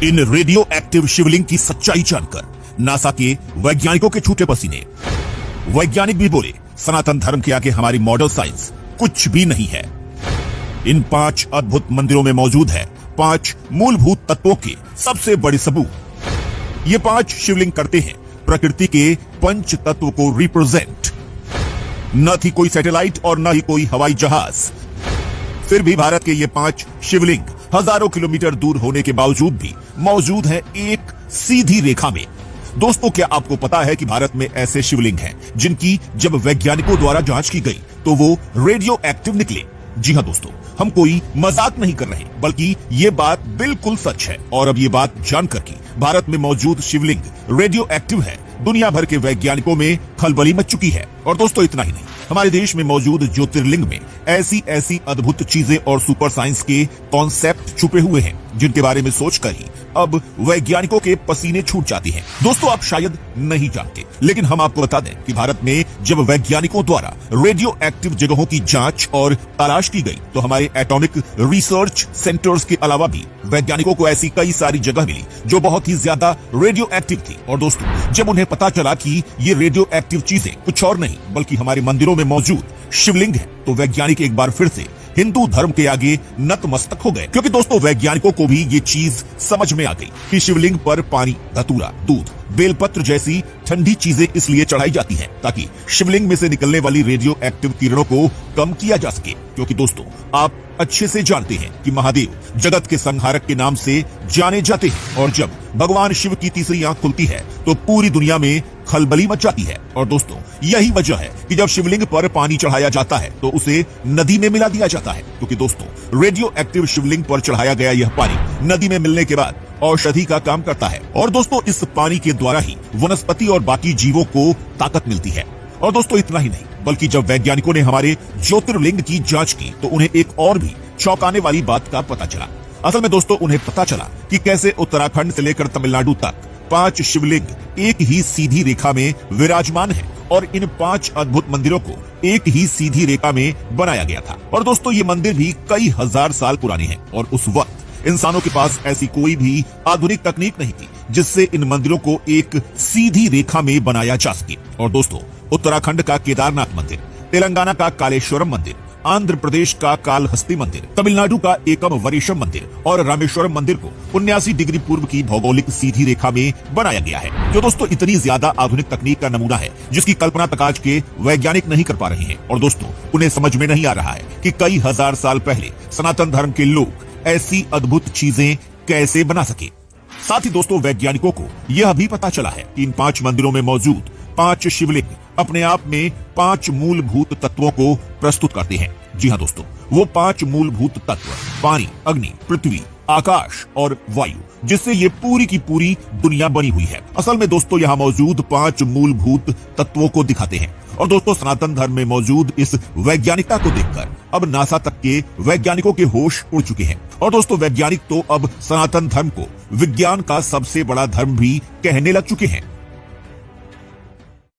इन radio active शिवलिंग की सच्चाई जानकर नासा के वैज्ञानिकों के छूटे पसीने। वैज्ञानिक भी बोले सनातन धर्म के आगे हमारी मॉडर्न साइंस कुछ भी नहीं है। इन 5 अद्भुत मंदिरों में मौजूद है 5 मूलभूत तत्वों के सबसे बड़े सबूत। ये 5 शिवलिंग करते हैं प्रकृति के पंच तत्व को रिप्रेजेंट। न थी कोई सैटेलाइट और न ही कोई हवाई जहाज, फिर भी भारत के ये 5 शिवलिंग हजारों किलोमीटर दूर होने के बावजूद भी मौजूद है एक सीधी रेखा में। दोस्तों, क्या आपको पता है कि भारत में ऐसे शिवलिंग हैं जिनकी जब वैज्ञानिकों द्वारा जांच की गई तो वो रेडियो एक्टिव निकले। जी हां दोस्तों, हम कोई मजाक नहीं कर रहे, बल्कि ये बात बिल्कुल सच है। और अब ये बात जानकर कि भारत में मौजूद शिवलिंग रेडियो एक्टिव है, दुनिया भर के वैज्ञानिकों में खलबली मच चुकी है। और दोस्तों, इतना ही नहीं, हमारे देश में मौजूद ज्योतिर्लिंग में ऐसी ऐसी अद्भुत चीजें और सुपर साइंस के कॉन्सेप्ट छुपे हुए हैं जिनके बारे में सोचकर ही अब वैज्ञानिकों के पसीने छूट जाती हैं। दोस्तों, आप शायद नहीं जानते, लेकिन हम आपको बता दें कि भारत में जब वैज्ञानिकों द्वारा रेडियो एक्टिव जगहों की जांच और तलाश की गई तो हमारे एटॉमिक रिसर्च सेंटर्स के अलावा भी वैज्ञानिकों को ऐसी कई सारी जगह मिली जो बहुत ही ज्यादा रेडियो एक्टिव थी। और दोस्तों, जब उन्हें पता चला कि ये रेडियो एक्टिव चीजें कुछ और नहीं बल्कि हमारे मंदिरों में मौजूद शिवलिंग है, तो वैज्ञानिक एक बार फिर से हिंदू धर्म के आगे नतमस्तक हो गए। क्योंकि दोस्तों, वैज्ञानिकों को भी ये चीज समझ में आ गई कि शिवलिंग पर पानी, धतूरा, दूध, बेलपत्र जैसी ठंडी चीजें इसलिए चढ़ाई जाती हैं ताकि शिवलिंग में से निकलने वाली रेडियो एक्टिव किरणों को कम किया जा सके। क्योंकि दोस्तों, आप अच्छे से जानते हैं कि महादेव जगत के संहारक के नाम से जाने जाते हैं, और जब भगवान शिव की तीसरी आंख खुलती है तो पूरी दुनिया में खलबली मच जाती है। और दोस्तों, यही वजह है कि जब शिवलिंग पर पानी चढ़ाया जाता है तो उसे नदी में मिला दिया जाता है। क्योंकि दोस्तों, रेडियो एक्टिव शिवलिंग पर चढ़ाया गया यह पानी नदी में मिलने के बाद औषधि का काम करता है। और दोस्तों, इस पानी के द्वारा ही वनस्पति और बाकी जीवों को ताकत मिलती है। और दोस्तों, इतना ही नहीं, बल्कि जब वैज्ञानिकों ने हमारे ज्योतिर्लिंग की जांच की तो उन्हें एक और भी चौंकाने वाली बात का पता चला। असल में दोस्तों, उन्हें पता चला कि कैसे उत्तराखंड से लेकर तमिलनाडु तक 5 शिवलिंग एक ही सीधी रेखा में विराजमान है और इन 5 अद्भुत मंदिरों को एक ही सीधी रेखा में बनाया गया था। और दोस्तों, ये मंदिर भी कई हजार साल पुराने हैं और उस वक्त इंसानों के पास ऐसी कोई भी आधुनिक तकनीक नहीं थी जिससे इन मंदिरों को एक सीधी रेखा में बनाया जा सके। और दोस्तों, उत्तराखंड का केदारनाथ मंदिर, तेलंगाना का कालेश्वरम मंदिर, आंध्र प्रदेश का कालहस्ती मंदिर, तमिलनाडु का एकम वरीशम मंदिर और रामेश्वरम मंदिर को 79 डिग्री पूर्व की भौगोलिक सीधी रेखा में बनाया गया है, जो दोस्तों इतनी ज्यादा आधुनिक तकनीक का नमूना है जिसकी कल्पना तक आज के वैज्ञानिक नहीं कर पा रहे हैं। और दोस्तों, उन्हें समझ में नहीं आ रहा है कि कई हजार साल पहले सनातन धर्म के लोग ऐसी अद्भुत चीजें कैसे बना सके। साथ ही दोस्तों, वैज्ञानिकों को यह भी पता चला है कि इन 5 मंदिरों में मौजूद 5 शिवलिंग अपने आप में 5 मूलभूत तत्वों को प्रस्तुत करते हैं। जी हां दोस्तों, वो 5 मूलभूत तत्व पानी, अग्नि, पृथ्वी, आकाश और वायु, जिससे ये पूरी की पूरी दुनिया बनी हुई है। असल में दोस्तों, यहाँ मौजूद 5 मूलभूत तत्वों को दिखाते हैं। और दोस्तों, सनातन धर्म में मौजूद इस वैज्ञानिकता को देखकर अब नासा तक के वैज्ञानिकों के होश उड़ चुके हैं। और दोस्तों, वैज्ञानिक तो अब सनातन धर्म को विज्ञान का सबसे बड़ा धर्म भी कहने लग चुके हैं।